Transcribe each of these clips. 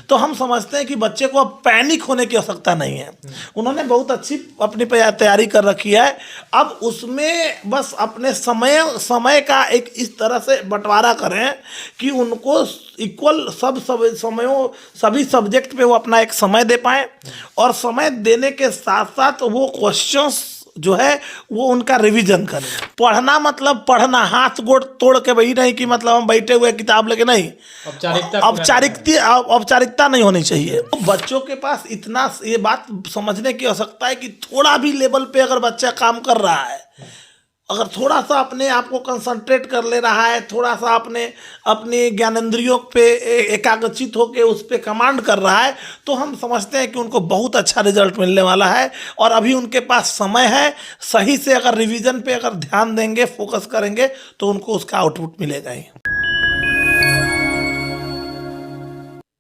तो हम समझते हैं कि बच्चे को अब पैनिक होने की आवश्यकता नहीं है। उन्होंने बहुत अच्छी अपनी तैयारी कर रखी है। अब उसमें बस अपने समय का एक इस तरह से बंटवारा करें कि उनको इक्वल सभी सब्जेक्ट पे वो अपना एक समय दे पाएँ, और समय देने के साथ साथ वो क्वेश्चंस जो है वो उनका रिवीजन करें। पढ़ना मतलब पढ़ना हाथ गोड़ तोड़ के वही नहीं कि मतलब हम बैठे हुए किताब लेके नहीं, औपचारिकता नहीं होनी चाहिए। तो बच्चों के पास इतना ये बात समझने की आवश्यकता है कि थोड़ा भी लेवल पे अगर बच्चा काम कर रहा है, अगर थोड़ा सा अपने आप को कंसंट्रेट कर ले रहा है, थोड़ा सा अपने ज्ञानेंद्रियों पे एकाग्रचित होकर उस पर कमांड कर रहा है, तो हम समझते हैं कि उनको बहुत अच्छा रिजल्ट मिलने वाला है। और अभी उनके पास समय है, सही से अगर रिवीजन पे अगर ध्यान देंगे, फोकस करेंगे, तो उनको उसका आउटपुट मिलेगा ही।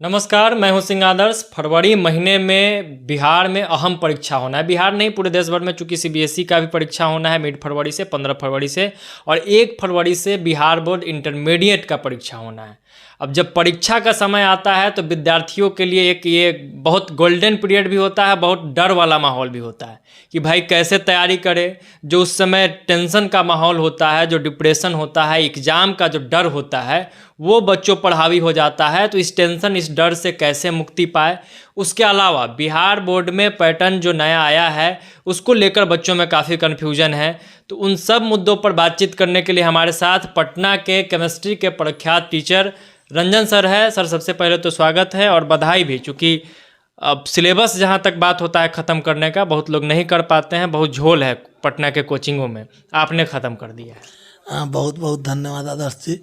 नमस्कार, मैं हूं सिंह आदर्श। फरवरी महीने में बिहार में अहम परीक्षा होना है। बिहार नहीं, पूरे देश भर में, चूंकि सीबीएसई का भी परीक्षा होना है मिड फरवरी से 15 फरवरी से, और 1 फरवरी से बिहार बोर्ड इंटरमीडिएट का परीक्षा होना है। अब जब परीक्षा का समय आता है तो विद्यार्थियों के लिए एक ये बहुत गोल्डन पीरियड भी होता है, बहुत डर वाला माहौल भी होता है कि भाई कैसे तैयारी करें। जो उस समय टेंशन का माहौल होता है, जो डिप्रेशन होता है, एग्ज़ाम का जो डर होता है, वो बच्चों पर हावी हो जाता है। तो इस टेंशन, इस डर से कैसे मुक्ति पाए। उसके अलावा बिहार बोर्ड में पैटर्न जो नया आया है उसको लेकर बच्चों में काफ़ी कन्फ्यूजन है। तो उन सब मुद्दों पर बातचीत करने के लिए हमारे साथ पटना के केमिस्ट्री के प्रख्यात टीचर रंजन सर है। सर, सबसे पहले तो स्वागत है और बधाई भी, चूँकि अब सिलेबस जहाँ तक बात होता है ख़त्म करने का, बहुत लोग नहीं कर पाते हैं, बहुत झोल है पटना के कोचिंगों में, आपने ख़त्म कर दिया है। हाँ, बहुत बहुत धन्यवाद आदर्श जी।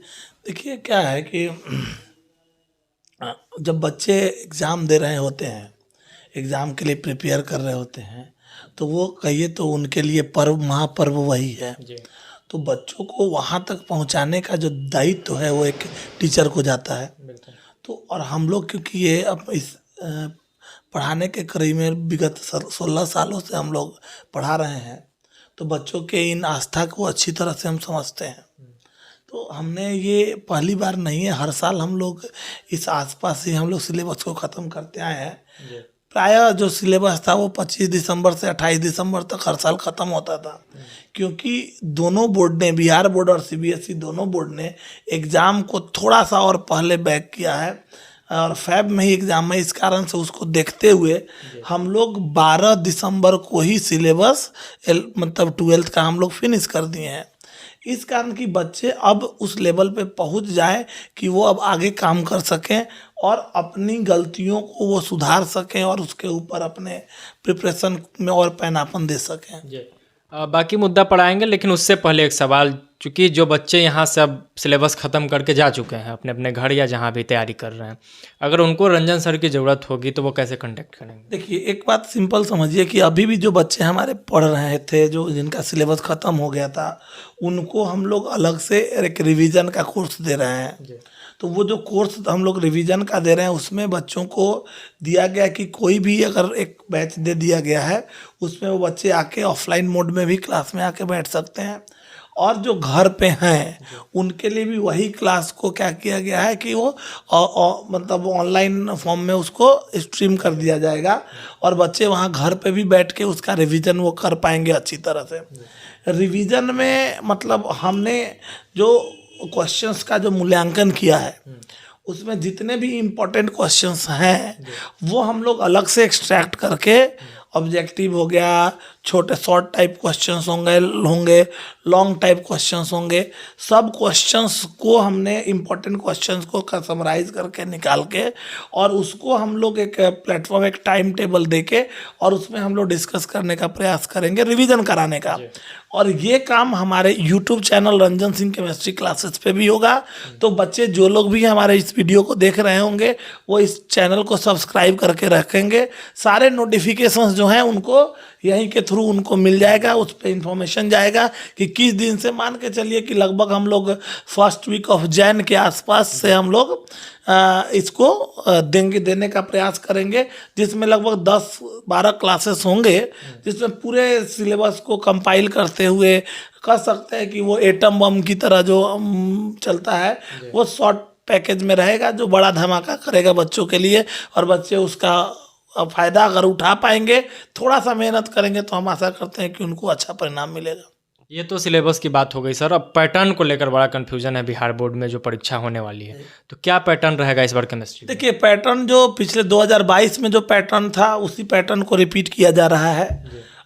देखिए क्या है कि जब बच्चे एग्ज़ाम दे रहे होते हैं, एग्ज़ाम के लिए प्रिपेयर कर रहे होते हैं, तो वो कहिए तो उनके लिए महापर्व वही है। तो बच्चों को वहाँ तक पहुँचाने का जो दायित्व है वो एक टीचर को जाता है। तो और हम लोग क्योंकि ये अब इस पढ़ाने के करीब में विगत 16 सालों से हम लोग पढ़ा रहे हैं, तो बच्चों के इन आस्था को अच्छी तरह से हम समझते हैं। तो हमने ये पहली बार नहीं है, हर साल हम लोग इस आसपास ही हम लोग सिलेबस को ख़त्म करते आए हैं। प्रायः जो सिलेबस था वो 25 दिसंबर से 28 दिसंबर तक हर साल ख़त्म होता था, क्योंकि दोनों बोर्ड ने, बिहार बोर्ड और सीबीएसई दोनों बोर्ड ने एग्ज़ाम को थोड़ा सा और पहले बैक किया है, और फैब में ही एग्ज़ाम है। इस कारण से उसको देखते हुए हम लोग 12 दिसंबर को ही सिलेबस मतलब 12th का हम लोग फिनिश कर दिए हैं। इस कारण कि बच्चे अब उस लेवल पे पहुंच जाएं कि वो अब आगे काम कर सकें और अपनी गलतियों को वो सुधार सकें और उसके ऊपर अपने प्रिपरेशन में और पैनापन दे सकें। बाकी मुद्दा पढ़ाएंगे, लेकिन उससे पहले एक सवाल, चूँकि जो बच्चे यहाँ से अब सिलेबस ख़त्म करके जा चुके हैं अपने अपने घर या जहाँ भी तैयारी कर रहे हैं, अगर उनको रंजन सर की ज़रूरत होगी तो वो कैसे कांटेक्ट करेंगे? देखिए, एक बात सिंपल समझिए कि अभी भी जो बच्चे हमारे पढ़ रहे थे, जो जिनका सिलेबस ख़त्म हो गया था, उनको हम लोग अलग से एक रिवीजन का कोर्स दे रहे हैं। तो वो जो कोर्स हम लोग रिवीजन का दे रहे हैं, उसमें बच्चों को दिया गया कि कोई भी अगर एक बैच दे दिया गया है, उसमें वो बच्चे आके ऑफलाइन मोड में भी क्लास में आके बैठ सकते हैं, और जो घर पे हैं उनके लिए भी वही क्लास को क्या किया गया है कि वो मतलब ऑनलाइन फॉर्म में उसको स्ट्रीम कर दिया जाएगा, और बच्चे वहाँ घर पे भी बैठ के उसका रिवीजन वो कर पाएंगे अच्छी तरह से। रिवीजन में मतलब हमने जो क्वेश्चंस का जो मूल्यांकन किया है, उसमें जितने भी इम्पोर्टेंट क्वेश्चंस हैं वो हम लोग अलग से एक्सट्रैक्ट करके, ऑब्जेक्टिव हो गया, छोटे शॉर्ट टाइप क्वेश्चंस होंगे, लॉन्ग टाइप क्वेश्चंस होंगे, सब क्वेश्चंस को हमने इम्पोर्टेंट क्वेश्चंस को समराइज करके निकाल के, और उसको हम लोग एक प्लेटफॉर्म, एक टाइम टेबल देके, और उसमें हम लोग डिस्कस करने का प्रयास करेंगे, रिवीजन कराने का। और ये काम हमारे YouTube channel Ranjan Singh chemistry classes पे भी होगा। तो बच्चे जो लोग भी हमारे इस वीडियो को देख रहे होंगे वो इस चैनल को सब्सक्राइब करके रखेंगे। सारे नोटिफिकेशंस जो हैं उनको यहीं के थ्रू उनको मिल जाएगा, उस पर इंफॉर्मेशन जाएगा कि किस दिन से, मान के चलिए कि लगभग हम लोग फर्स्ट वीक ऑफ जैन के आसपास से हम लोग इसको देने का प्रयास करेंगे, जिसमें लगभग 10-12 क्लासेस होंगे, जिसमें पूरे सिलेबस को कंपाइल करते हुए कह सकते हैं कि वो एटम बम की तरह जो चलता है वो शॉर्ट पैकेज में रहेगा जो बड़ा धमाका करेगा बच्चों के लिए, और बच्चे उसका फ़ायदा अगर उठा पाएंगे, थोड़ा सा मेहनत करेंगे, तो हम आशा करते हैं कि उनको अच्छा परिणाम मिलेगा। ये तो सिलेबस की बात हो गई सर। अब पैटर्न को लेकर बड़ा कन्फ्यूजन है बिहार बोर्ड में जो परीक्षा होने वाली है, तो क्या पैटर्न रहेगा इस बार केमिस्ट्री में? देखिए, पैटर्न जो पिछले 2022 में जो पैटर्न था, उसी पैटर्न को रिपीट किया जा रहा है।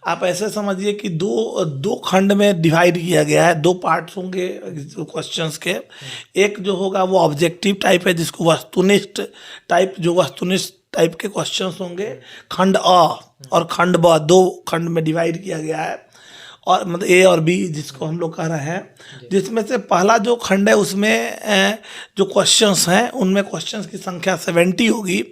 आप ऐसे समझिए कि दो खंड में डिवाइड किया गया है, 2 पार्ट्स होंगे क्वेश्चंस के। एक जो होगा वो ऑब्जेक्टिव टाइप है, जिसको वस्तुनिष्ठ टाइप के क्वेश्चंस होंगे। खंड अ और खंड ब, 2 खंड में डिवाइड किया गया है, और मतलब ए और बी जिसको हम लोग कह रहे हैं। जिसमें से पहला जो खंड है उसमें जो क्वेश्चंस हैं उनमें क्वेश्चंस की संख्या 70 होगी,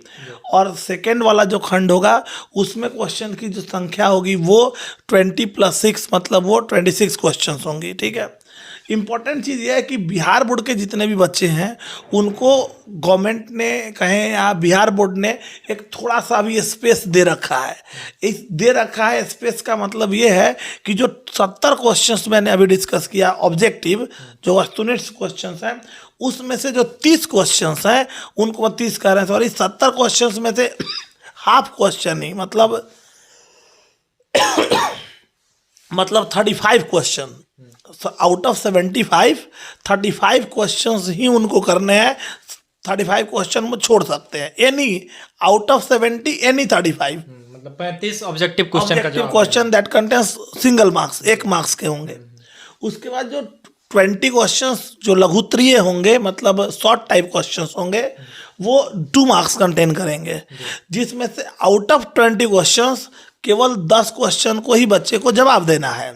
और सेकेंड वाला जो खंड होगा उसमें क्वेश्चन की जो संख्या होगी वो 20+6 मतलब वो 26 क्वेश्चंस होंगी। ठीक है। इम्पॉर्टेंट चीज़ ये है कि बिहार बोर्ड के जितने भी बच्चे हैं उनको गवर्नमेंट ने कहें या बिहार बोर्ड ने एक थोड़ा सा भी स्पेस दे रखा है। इस दे रखा है स्पेस का मतलब ये है कि जो 70 क्वेश्चंस मैंने अभी डिस्कस किया ऑब्जेक्टिव जो वस्तुनिष्ठ क्वेश्चंस हैं, उसमें से जो 30 क्वेश्चंस हैं उनको 30 कह रहे हैं सॉरी 70 क्वेश्चंस में से हाफ क्वेश्चन ही मतलब 35 क्वेश्चन आउट ऑफ 75 35 क्वेश्चंस ही उनको करने हैं। 35 क्वेश्चन में छोड़ सकते हैं, एनी आउट ऑफ 70 एनी 35 मतलब 35 ऑब्जेक्टिव क्वेश्चन का जवाब question that contains single marks, 1 marks के होंगे। उसके बाद जो 20 क्वेश्चंस जो लघुत्तरीय होंगे मतलब शॉर्ट टाइप क्वेश्चंस होंगे वो 2 मार्क्स कंटेन करेंगे, जिसमें से आउट ऑफ 20 क्वेश्चंस केवल 10 क्वेश्चन को ही बच्चे को जवाब देना है।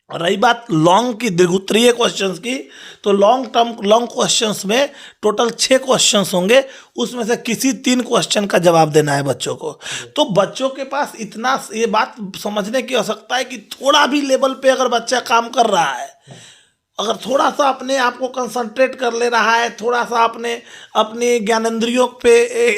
और रही बात लॉन्ग की दीर्घोत्तरीय क्वेश्चंस की, तो लॉन्ग क्वेश्चंस में टोटल 6 क्वेश्चंस होंगे, उसमें से किसी 3 क्वेश्चन का जवाब देना है बच्चों को। तो बच्चों के पास इतना ये बात समझने की आवश्यकता है कि थोड़ा भी लेवल पे अगर बच्चा काम कर रहा है, अगर थोड़ा सा अपने आप को कंसंट्रेट कर ले रहा है, थोड़ा सा अपने ज्ञानेंद्रियों पे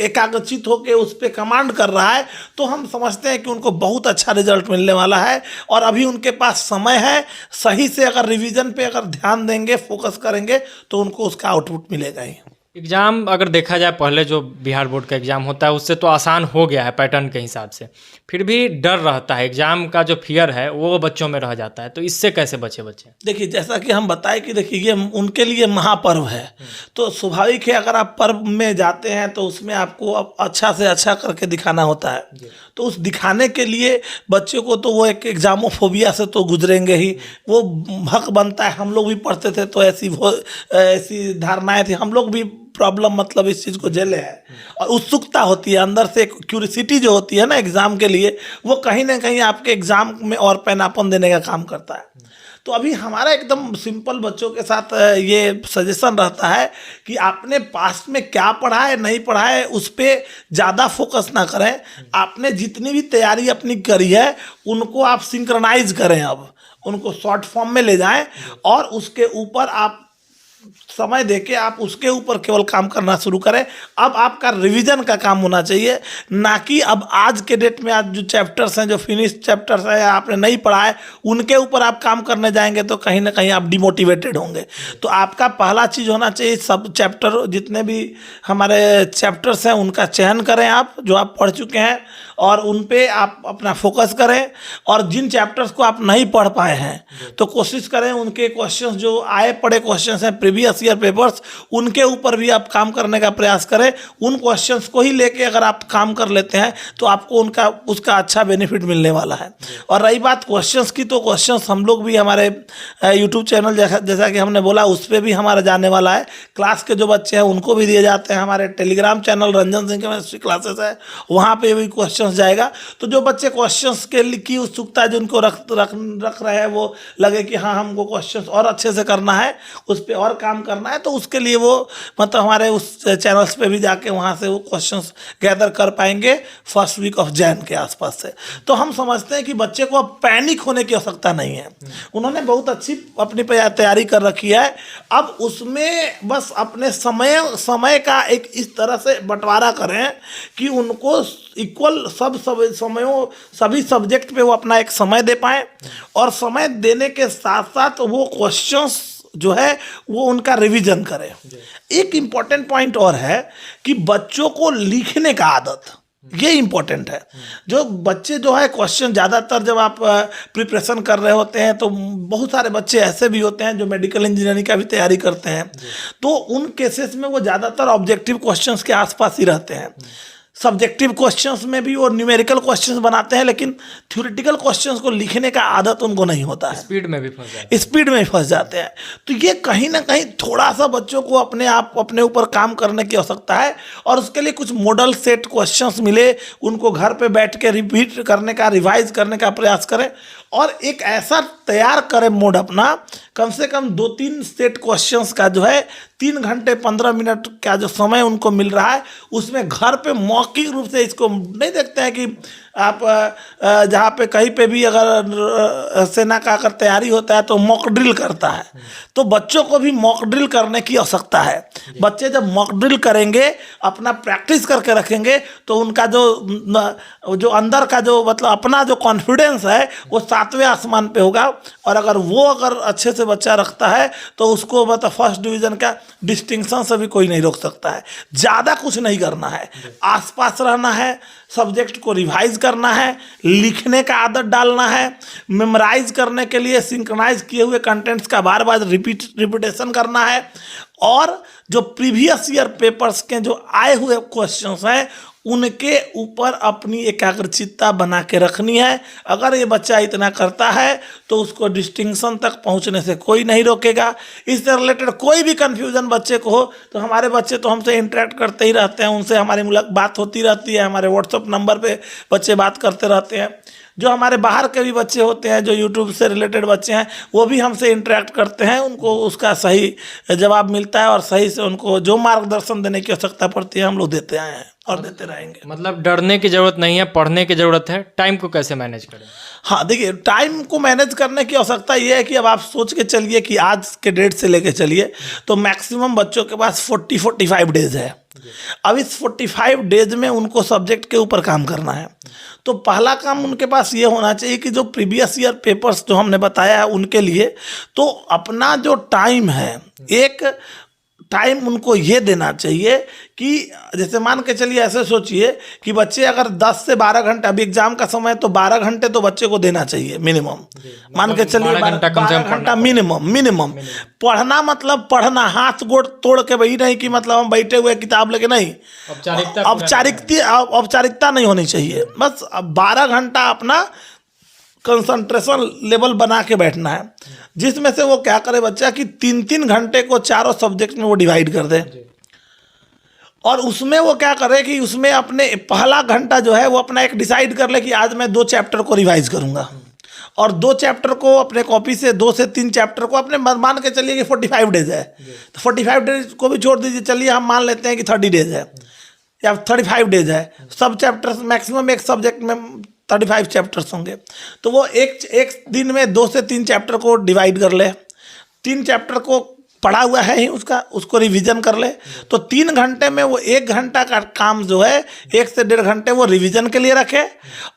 एकाग्रचित होकर उस पर कमांड कर रहा है, तो हम समझते हैं कि उनको बहुत अच्छा रिजल्ट मिलने वाला है। और अभी उनके पास समय है, सही से अगर रिवीजन पे अगर ध्यान देंगे, फोकस करेंगे, तो उनको उसका आउटपुट मिलेगा ही। एग्ज़ाम अगर देखा जाए पहले जो बिहार बोर्ड का एग्ज़ाम होता है उससे तो आसान हो गया है पैटर्न के हिसाब से, फिर भी डर रहता है, एग्ज़ाम का जो फियर है वो बच्चों में रह जाता है, तो इससे कैसे बचे बच्चे? देखिए, जैसा कि हम बताएं कि देखिए ये उनके लिए महापर्व है, तो स्वाभाविक है अगर आप पर्व में जाते हैं तो उसमें आपको अच्छा से अच्छा करके दिखाना होता है। तो उस दिखाने के लिए बच्चों को तो वो एक एग्जामोफोबिया से तो गुजरेंगे ही, वो हक बनता है। हम लोग भी पढ़ते थे तो ऐसी धारणाएं थी, हम लोग भी प्रॉब्लम मतलब इस चीज़ को झेले हैं। और उत्सुकता होती है अंदर से, एक क्यूरियोसिटी जो होती है ना एग्ज़ाम के लिए, वो कहीं ना कहीं आपके एग्ज़ाम में और पैनापन देने का काम करता है। तो अभी हमारा एकदम सिंपल बच्चों के साथ ये सजेशन रहता है कि आपने पास्ट में क्या पढ़ा है नहीं पढ़ा है उस पर ज़्यादा फोकस ना करें। आपने जितनी भी तैयारी अपनी करी है उनको आप सिंक्रनाइज करें, अब उनको शॉर्ट फॉर्म में ले जाएं, और उसके ऊपर आप समय देके आप उसके ऊपर केवल काम करना शुरू करें। अब आपका रिवीजन का काम होना चाहिए, ना कि अब आज के डेट में आज जो चैप्टर्स हैं, जो फिनिश चैप्टर्स हैं, आपने नहीं पढ़ा है उनके ऊपर आप काम करने जाएंगे तो कहीं ना कहीं आप डिमोटिवेटेड होंगे। तो आपका पहला चीज़ होना चाहिए, सब चैप्टर जितने भी हमारे चैप्टर्स हैं उनका चयन करें आप, जो आप पढ़ चुके हैं, और उन पे आप अपना फोकस करें। और जिन चैप्टर्स को आप नहीं पढ़ पाए हैं तो कोशिश करें उनके क्वेश्चंस जो आए पढ़े क्वेश्चंस हैं प्रीवियस ईयर पेपर्स, उनके ऊपर भी आप काम करने का प्रयास करें। उन क्वेश्चंस को ही लेके अगर आप काम कर लेते हैं तो आपको उसका अच्छा बेनिफिट मिलने वाला है। और रही बात क्वेश्चंस की, तो क्वेश्चंस हम लोग भी हमारे यूट्यूब चैनल जैसा कि हमने बोला उस पर भी हमारा जाने वाला है। क्लास के जो बच्चे हैं उनको भी दिए जाते हैं। हमारे Telegram channel Ranjan Singh chemistry classes है, वहाँ पर भी क्वेश्चन जाएगा। तो जो बच्चे क्वेश्चंस के की उत्सुकता जो उनको रख रहे हैं, वो लगे कि हाँ हमको क्वेश्चंस और अच्छे से करना है, उस पर और काम करना है, तो उसके लिए वो मतलब हमारे उस चैनल्स पे भी जाके वहाँ से वो क्वेश्चंस गैदर कर पाएंगे फर्स्ट वीक ऑफ जैन के आसपास से। तो हम समझते हैं कि बच्चे को अब पैनिक होने की आवश्यकता नहीं है। उन्होंने बहुत अच्छी अपनी तैयारी कर रखी है, अब उसमें बस अपने समय का एक इस तरह से बंटवारा करें कि उनको इक्वल सभी सब्जेक्ट पे वो अपना एक समय दे पाएँ, और समय देने के साथ साथ वो क्वेश्चंस जो है वो उनका रिवीजन करें। एक इम्पॉर्टेंट पॉइंट और है कि बच्चों को लिखने का आदत, ये इम्पोर्टेंट है। जो बच्चे जो है क्वेश्चन ज़्यादातर जब आप प्रिपरेशन कर रहे होते हैं तो बहुत सारे बच्चे ऐसे भी होते हैं जो मेडिकल इंजीनियरिंग का भी तैयारी करते हैं, तो उन केसेस में वो ज़्यादातर ऑब्जेक्टिव क्वेश्चंस के आसपास ही रहते हैं। सब्जेक्टिव क्वेश्चंस में भी वो न्यूमेरिकल क्वेश्चंस बनाते हैं, लेकिन थ्योरेटिकल क्वेश्चंस को लिखने का आदत उनको नहीं होता है, स्पीड में भी फंस जाते स्पीड में फंस जाते हैं। तो ये कहीं ना कहीं थोड़ा सा बच्चों को अपने ऊपर काम करने की आवश्यकता है, और उसके लिए कुछ मॉडल सेट क्वेश्चंस मिले, उनको घर पे बैठ के रिपीट करने का, रिवाइज करने का प्रयास करें, और एक ऐसा तैयार करें मोड अपना, कम से कम 2-3 सेट क्वेश्चंस का जो है 3 घंटे 15 मिनट का जो समय उनको मिल रहा है, उसमें घर पे मौखिक रूप से, इसको नहीं देखते हैं कि आप जहाँ पे कहीं पे भी अगर सेना का अगर तैयारी होता है तो मॉक ड्रिल करता है, तो बच्चों को भी मॉक ड्रिल करने की आवश्यकता है। बच्चे जब मॉक ड्रिल करेंगे, अपना प्रैक्टिस करके रखेंगे, तो उनका जो अंदर का जो मतलब अपना जो कॉन्फिडेंस है वो 7वें आसमान पे होगा। और अगर अच्छे से बच्चा रखता है तो उसको मतलब फर्स्ट डिवीज़न का डिस्टिंक्शन से भी कोई नहीं रोक सकता है। ज़्यादा कुछ नहीं करना है, आसपास रहना है, सब्जेक्ट को रिवाइज करना है, लिखने का आदत डालना है, मेमोराइज करने के लिए सिंक्रोनाइज किए हुए कंटेंट्स का बार बार रिपीटेशन करना है, और जो प्रीवियस ईयर पेपर्स के जो आए हुए क्वेश्चंस हैं उनके ऊपर अपनी एकाग्रचित्ता बना के रखनी है। अगर ये बच्चा इतना करता है तो उसको डिस्टिंक्शन तक पहुंचने से कोई नहीं रोकेगा। इससे रिलेटेड कोई भी कन्फ्यूजन बच्चे को हो तो हमारे बच्चे तो हमसे इंटरेक्ट करते ही रहते हैं, उनसे हमारी बात होती रहती है, हमारे व्हाट्सअप नंबर पे बच्चे बात करते रहते हैं। जो हमारे बाहर के भी बच्चे होते हैं, जो यूट्यूब से रिलेटेड बच्चे हैं, वो भी हमसे इंटरेक्ट करते हैं, उनको उसका सही जवाब मिलता है, और सही से उनको जो मार्गदर्शन देने की आवश्यकता पड़ती है हम लोग देते आए हैं और देते रहेंगे। मतलब डरने की ज़रूरत नहीं है, पढ़ने की ज़रूरत है। टाइम को कैसे मैनेज करें? हाँ देखिए, टाइम को मैनेज करने की आवश्यकता ये है कि अब आप सोच के चलिए कि आज के डेट से लेके चलिए तो मैक्सिमम बच्चों के पास 40-45 डेज है। अब इस 45 डेज में उनको सब्जेक्ट के ऊपर काम करना है। तो पहला काम उनके पास ये होना चाहिए कि जो प्रीवियस ईयर पेपर्स जो हमने बताया है उनके लिए, तो अपना जो टाइम है, एक टाइम उनको ये देना चाहिए कि जैसे मान के चलिए, ऐसे सोचिए कि बच्चे अगर 10 से 12 घंटे, अभी एग्जाम का समय है तो 12 घंटे तो बच्चे को देना चाहिए मिनिमम। मान के चलिए 12 घंटा मिनिमम पढ़ना, मतलब पढ़ना हाथ गोड़ तोड़ के वही नहीं कि मतलब हम बैठे हुए किताब लेके नहीं, औपचारिकता नहीं होनी चाहिए। बस 12 घंटा अपना कंसंट्रेशन लेवल बना के बैठना है, जिसमें से वो क्या करे बच्चा कि 3-3 घंटे को चारों सब्जेक्ट में वो डिवाइड कर दे, और उसमें वो क्या करे कि उसमें अपने पहला घंटा जो है वो अपना एक डिसाइड कर ले कि आज मैं 2 चैप्टर को रिवाइज करूंगा, और 2 चैप्टर को अपने कॉपी से 2 से 3 चैप्टर को अपने मान के चलिए कि 45 डेज है, तो 45 डेज को भी छोड़ दीजिए, चलिए हम मान लेते हैं कि 30 डेज है या 35 डेज है। सब चैप्टर्स मैक्सिमम एक सब्जेक्ट में 35 चैप्टर्स होंगे, तो वो एक दिन में 2 से 3 चैप्टर को डिवाइड कर ले। 3 चैप्टर को पढ़ा हुआ है ही उसको रिवीजन कर ले, तो 3 घंटे में वो 1 घंटा का काम जो है 1 से 1.5 घंटे वो रिवीजन के लिए रखे,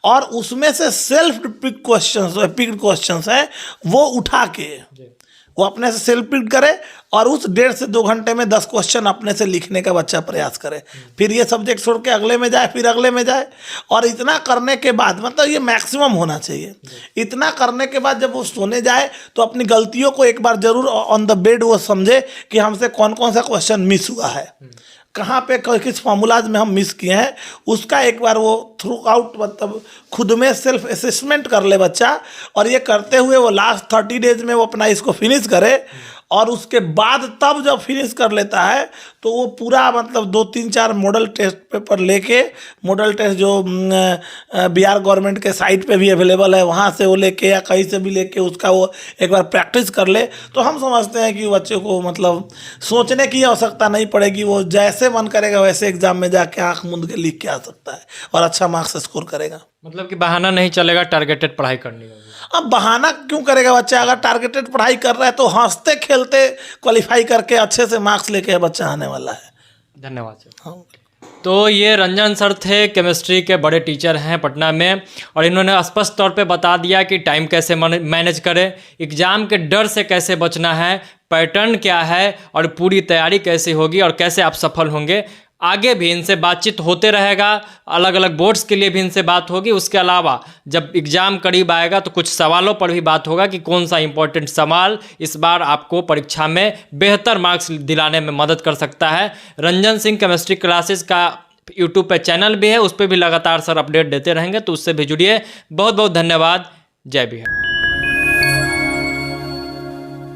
और उसमें से सेल्फ पिक्ड क्वेश्चंस है वो उठा के वो अपने से सेल्फ पिक करे, और उस 1.5 से 2 घंटे में 10 क्वेश्चन अपने से लिखने का बच्चा प्रयास करे। फिर ये सब्जेक्ट छोड़ के अगले में जाए, फिर अगले में जाए, और इतना करने के बाद, मतलब ये मैक्सिमम होना चाहिए। इतना करने के बाद जब वो सोने जाए तो अपनी गलतियों को एक बार जरूर ऑन द बेड वो समझे कि हमसे कौन कौन सा क्वेश्चन मिस हुआ है, कहाँ पे किस फॉर्मूलाज में हम मिस किए हैं, उसका एक बार वो थ्रू आउट मतलब खुद में सेल्फ असेसमेंट कर ले बच्चा। और ये करते हुए वो लास्ट 30 डेज में वो अपना इसको फिनिश करे, और उसके बाद तब जब फिनिश कर लेता है तो वो पूरा मतलब 2-3-4 मॉडल टेस्ट पेपर लेके, मॉडल टेस्ट जो बिहार गवर्नमेंट के साइट पे भी अवेलेबल है, वहाँ से वो लेके या कहीं से भी लेके उसका वो एक बार प्रैक्टिस कर ले, तो हम समझते हैं कि बच्चे को मतलब सोचने की आवश्यकता नहीं पड़ेगी। वो जैसे मन करेगा वैसे एग्जाम में जाके आँख मूंद के लिख के आ सकता है और अच्छा मार्क्स स्कोर करेगा। मतलब कि बहाना नहीं चलेगा, टारगेटेड पढ़ाई करनी होगी। अब बहाना क्यों करेगा बच्चा? अगर टारगेटेड पढ़ाई कर रहा है तो हंसते खेलते क्वालिफाई करके अच्छे से मार्क्स लेके बच्चा आने वाला है। धन्यवाद सर। हाँ। तो ये रंजन सर थे, केमिस्ट्री के बड़े टीचर हैं पटना में, और इन्होंने स्पष्ट तौर पे बता दिया कि टाइम कैसे मैनेज करें, एग्ज़ाम के डर से कैसे बचना है, पैटर्न क्या है और पूरी तैयारी कैसे होगी और कैसे आप सफल होंगे। आगे भी इनसे बातचीत होते रहेगा, अलग अलग बोर्ड्स के लिए भी इनसे बात होगी। उसके अलावा जब एग्ज़ाम करीब आएगा तो कुछ सवालों पर भी बात होगा कि कौन सा इंपॉर्टेंट सवाल इस बार आपको परीक्षा में बेहतर मार्क्स दिलाने में मदद कर सकता है। रंजन सिंह केमिस्ट्री क्लासेस का यूट्यूब पे चैनल भी है, उस पर भी लगातार सर अपडेट देते रहेंगे, तो उससे भी जुड़िए। बहुत बहुत धन्यवाद। जय बिहार।